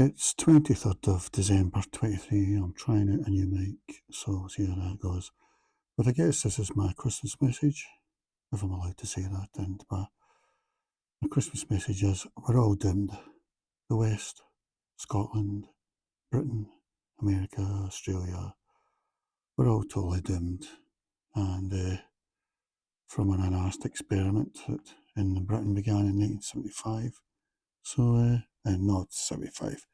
It's 23rd of December 23. I'm trying out a new mic, so we'll see how that goes. But I guess this is my Christmas message, if I'm allowed to say that. And my Christmas message is we're all doomed. The West, Scotland, Britain, America, Australia, we're all totally doomed. And from an unasked experiment that in Britain began in 1975. So, not 75,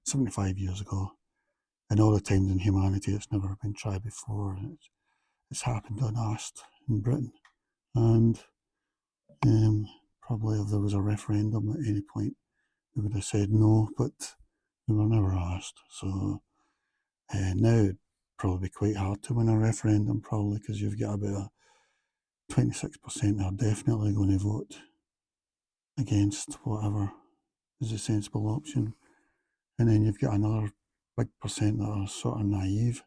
75 years ago. And all the times in humanity it's never been tried before, and it's happened unasked in Britain. And probably if there was a referendum at any point, we would have said no, but we were never asked. So now it'd probably be quite hard to win a referendum, probably because you've got about 26% are definitely going to vote against whatever is a sensible option, and then you've got another big percent that are sort of naive.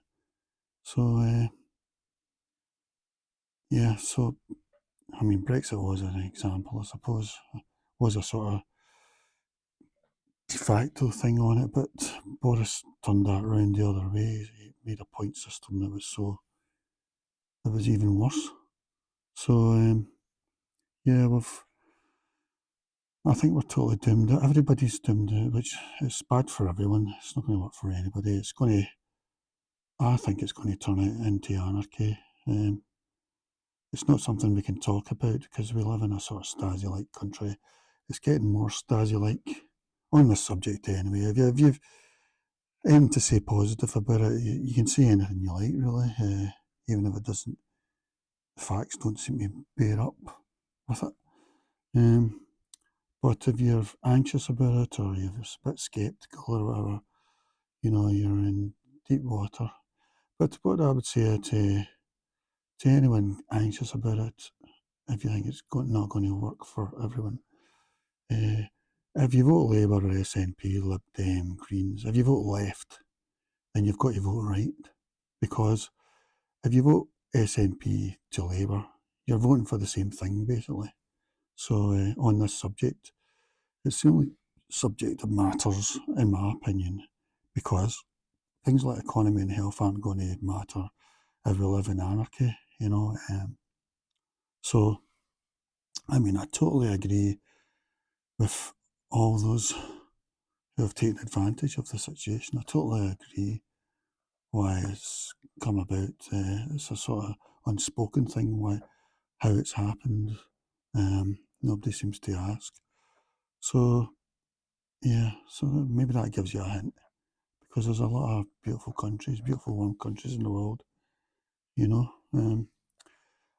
So yeah, so I mean, Brexit was an example, I suppose, was a sort of de facto thing on it, but Boris turned that round the other way. He made a point system that was even worse. So yeah, I think we're totally doomed. Everybody's doomed, which is bad for everyone. It's not going to work for anybody. I think it's going to turn out into anarchy. It's not something we can talk about because we live in a sort of Stasi-like country. It's getting more Stasi-like on this subject anyway. If you've anything to say positive about it, you can say anything you like, really, even if it doesn't, the facts don't seem to bear up with it. But if you're anxious about it or you're a bit sceptical or whatever, you're in deep water. But what I would say to anyone anxious about it, if you think it's not going to work for everyone, if you vote Labour or SNP, Lib Dem, Greens, if you vote left, then you've got to vote right. Because if you vote SNP to Labour, you're voting for the same thing, basically. So on this subject, it's the only subject that matters, in my opinion, because things like economy and health aren't going to matter if we live in anarchy, So, I mean, I totally agree with all those who have taken advantage of the situation. I totally agree why it's come about. It's a sort of unspoken thing, how it's happened. Nobody seems to ask. So, yeah, so maybe that gives you a hint. Because there's a lot of beautiful countries, beautiful warm countries in the world, you know.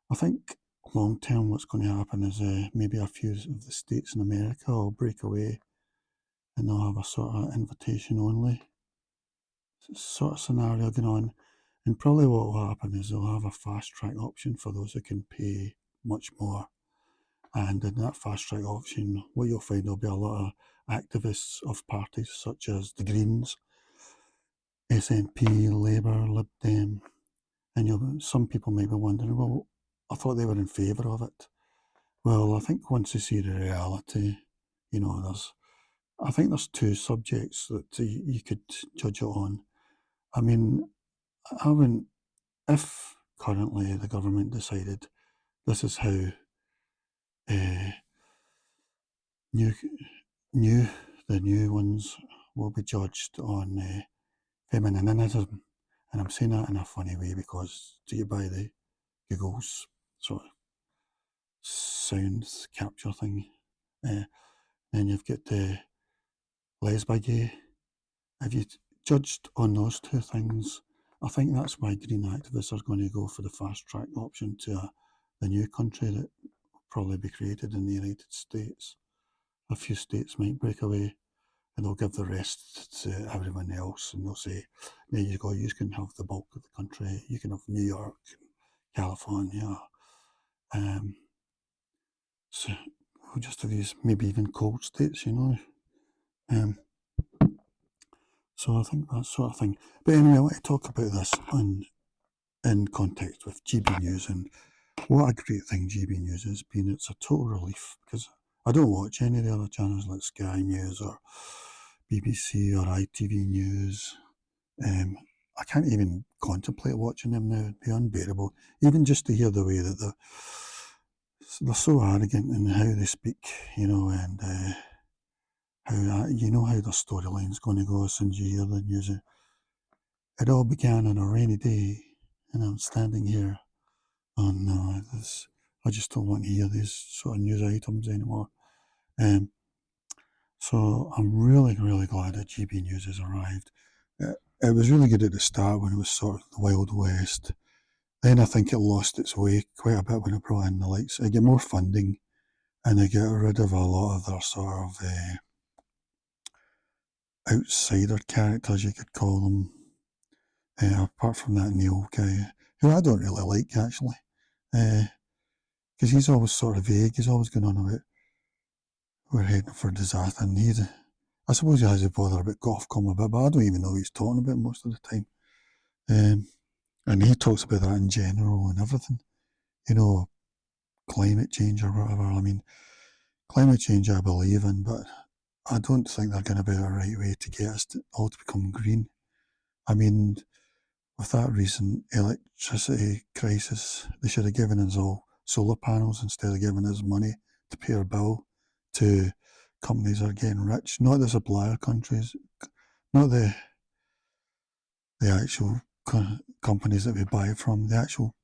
I think long term what's going to happen is maybe a few of the states in America will break away and they'll have a sort of invitation only sort of scenario going on. And probably what will happen is they'll have a fast track option for those who can pay much more. And in that fast track option, what you'll find there'll be a lot of activists of parties such as the Greens, SNP, Labour, Lib Dem, and some people might be wondering, well, I thought they were in favour of it. Well, I think once you see the reality, I think there's two subjects that you could judge it on. I mean, if currently the government decided this is how uh, new, the new ones will be judged on feminism, and I'm saying that in a funny way because do you buy the Google's sort of sound capture thing? Then you've got the lesbi gay. If you judged on those two things, I think that's why green activists are going to go for the fast track option to the new country that will probably be created in the United States. A few states might break away and they'll give the rest to everyone else and they'll say, there you go, you can have the bulk of the country, you can have New York, California, so we'll just have these maybe even cold states, Um, so I think that sort of thing. But anyway, I want to talk about this in context with GB News and what a great thing GB News has been. It's a total relief because I don't watch any of the other channels like Sky News or BBC or ITV News. I can't even contemplate watching them now. It'd be unbearable. Even just to hear the way that they're so arrogant in how they speak, and how how their storyline's going to go as soon as you hear the news. It all began on a rainy day, and I'm standing here. Oh no, I just don't want to hear these sort of news items anymore. So I'm really, really glad that GB News has arrived. It was really good at the start when it was sort of the Wild West. Then I think it lost its way quite a bit when it brought in the likes. They get more funding, and they get rid of a lot of their sort of outsider characters, you could call them. Apart from that Neil guy, who I don't really like actually, because he's always sort of vague. He's always going on about we're heading for disaster, and I suppose he has a bother about Ofcom a bit, but I don't even know what he's talking about most of the time. And he talks about that in general and everything, climate change or whatever. I mean, climate change I believe in, but I don't think they're going to be the right way to get us all to become green. I mean, with that recent electricity crisis, they should have given us all solar panels instead of giving us money to pay our bill to companies that are getting rich, not the supplier countries, not the actual companies that we buy from, the actual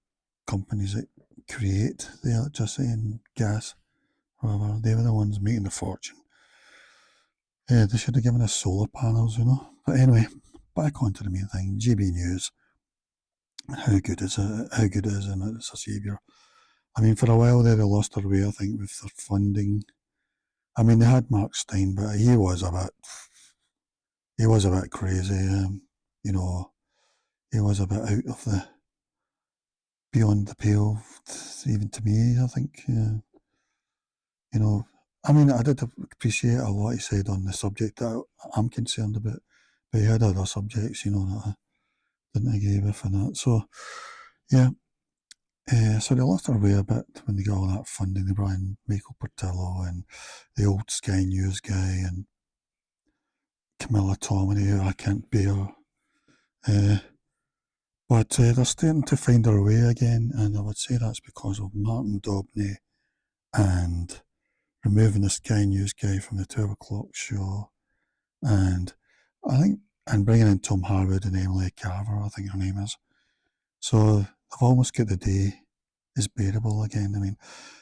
companies that create the electricity and gas. However, they were the ones making the fortune. Yeah, they should have given us solar panels, But anyway, back onto the main thing. GB News. How good is it? How good is it? And it's a saviour. I mean, for a while there, they lost their way, I think, with their funding. I mean, they had Mark Steyn, but he was a bit crazy. He was a bit out of beyond the pale, even to me, I think. I mean, I did appreciate a lot he said on the subject that I'm concerned about, but he had other subjects, that I didn't agree with and that. So, yeah. So they lost their way a bit when they got all that funding. They brought in Michael Portillo and the old Sky News guy and Camilla Tominey, who I can't bear. But they're starting to find their way again, and I would say that's because of Martin Dobney and removing the Sky News guy from the 12 o'clock show, and bringing in Tom Harwood and Emily Carver, I think her name is. So they've almost got the day is bearable again. I mean,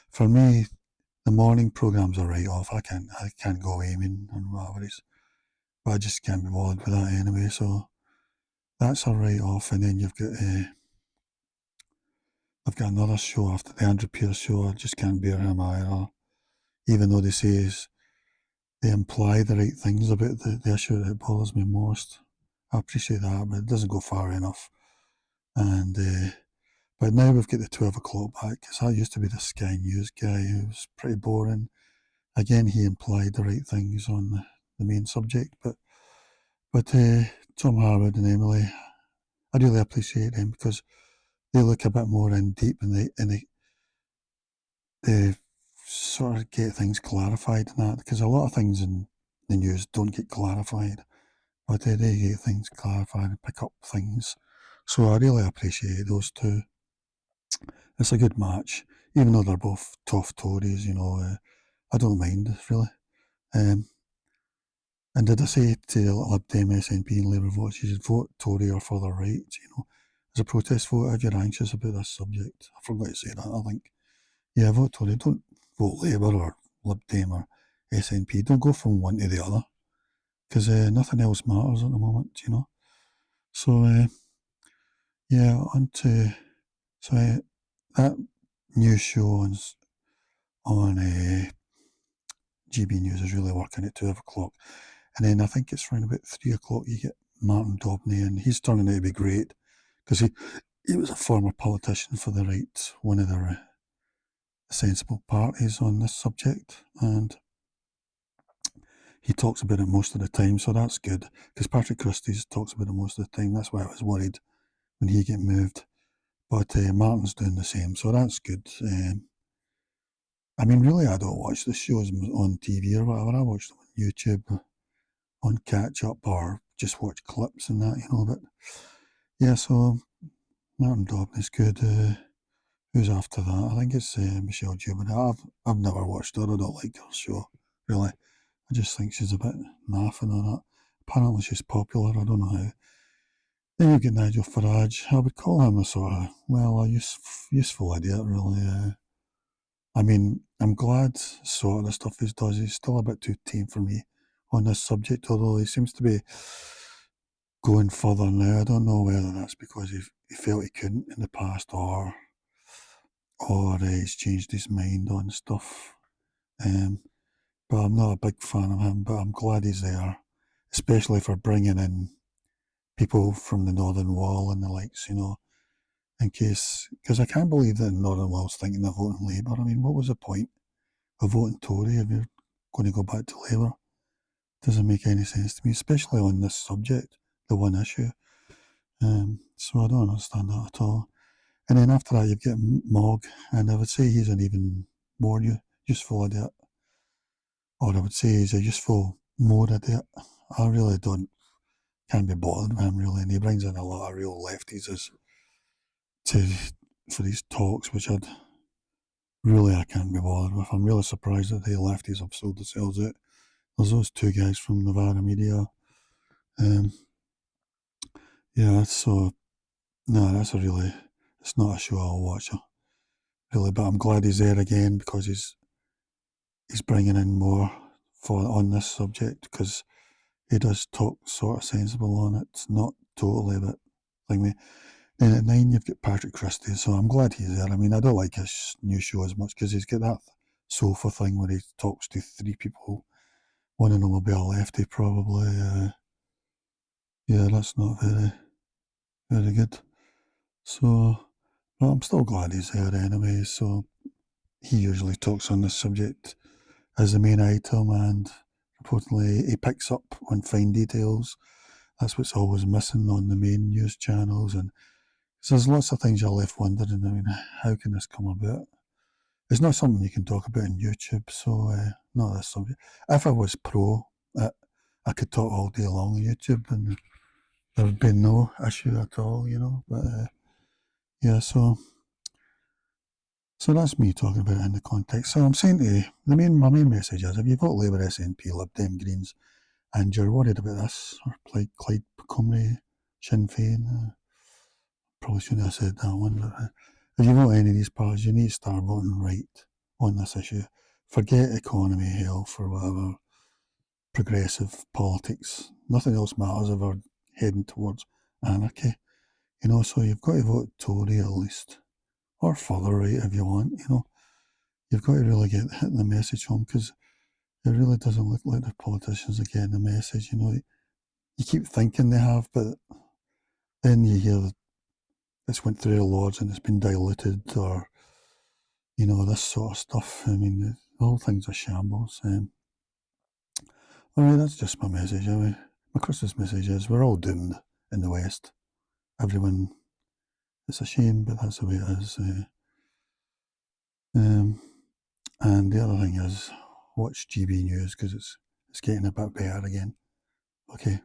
for me, the morning programmes are right off. I can't go aiming and whatever it is, but I just can't be bothered with that anyway. So that's a write off, and then I've got another show after the Andrew Pearce show. I just can't bear him either, even though they imply the right things about the issue that bothers me most. I appreciate that, but it doesn't go far enough. And but now we've got the 12 o'clock back, because that used to be the Sky News guy who was pretty boring. Again, he implied the right things on the main subject, but Tom Harwood and Emily, I really appreciate them because they look a bit more in deep, and they sort of get things clarified in that, because a lot of things in the news don't get clarified, but they get things clarified and pick up things. So I really appreciate those two. It's a good match, even though they're both tough Tories, I don't mind, really. And did I say to Lib Dem, SNP and Labour votes, you should vote Tory or further right, as a protest vote if you're anxious about this subject. I forgot to say that, I think. Yeah, vote Tory. Don't vote Labour or Lib Dem or SNP. Don't go from one to the other, because nothing else matters at the moment, So, yeah, that new show on GB News is really working at 12 o'clock. And then I think it's around about 3 o'clock you get Martin Dobney, and he's turning out to be great, because he was a former politician for the right, one of the sensible parties on this subject, and he talks about it most of the time, so that's good, because Patrick Christys talks about it most of the time. That's why I was worried when he get moved, but Martin's doing the same, so that's good. I mean, really, I don't watch the shows on TV or whatever. I watch them on YouTube on catch up or just watch clips and that, but yeah, so Martin Dobney's good. Who's after that? I think it's Michelle Jubin. I've never watched her. I don't like her show, really. I just think she's a bit naffing on it. Apparently she's popular. I don't know how. Then you get Nigel Farage. I would call him a sort of, a useful idiot, really. I mean, I'm glad sort of the stuff he does. He's still a bit too tame for me on this subject, although he seems to be going further now. I don't know whether that's because he felt he couldn't in the past or he's changed his mind on stuff. But I'm not a big fan of him, but I'm glad he's there, especially for bringing in people from the Northern Wall and the likes, in case, because I can't believe that the Northern Wall's thinking of voting Labour. I mean, what was the point of voting Tory if you're going to go back to Labour? Doesn't make any sense to me, especially on this subject, the one issue. So I don't understand that at all. And then after that, you get Mogg, and I would say he's an even more useful idiot. Or I would say he's a useful more idiot. I really can't be bothered with him, really. And he brings in a lot of real lefties for these talks, which I can't be bothered with. I'm really surprised that the lefties have sold themselves out. There's those two guys from Nevada Media. Yeah, so, no, it's not a show I'll watch, really, but I'm glad he's there again because he's bringing in more on this subject, because he does talk sort of sensible on it. It's not totally, but thingy. Then at 9, you've got Patrick Christie, so I'm glad he's there. I mean, I don't like his new show as much because he's got that sofa thing where he talks to 3 people. One of them will be a lefty, probably. Yeah, that's not very, very good. So, but I'm still glad he's there anyway. So, he usually talks on this subject as the main item, and reportedly he picks up on fine details. That's what's always missing on the main news channels, and so there's lots of things you're left wondering. I mean, how can this come about? It's not something you can talk about on YouTube, so not this subject. If I was pro, I could talk all day long on YouTube, and there would be no issue at all, But yeah, so that's me talking about it in the context. So I'm saying to you, my main message is, if you vote Labour, SNP, Lib Dem, Greens, and you're worried about this, or Clyde Cymru, Sinn Féin, probably shouldn't have said that one, but if you vote any of these parties, you need to start voting right on this issue. Forget economy, health, or whatever, progressive politics. Nothing else matters if we're heading towards anarchy. So you've got to vote Tory at least, or further right if you want, You've got to really get the message home, because it really doesn't look like the politicians are getting the message, You keep thinking they have, but then you hear that it's went through the Lords and it's been diluted, or, this sort of stuff. I mean, the whole thing's a shambles. All right, that's just my message. My Christmas message is, we're all doomed in the West. Everyone, it's a shame, but that's the way it is. And the other thing is, watch GB News, because it's getting a bit better again. Okay.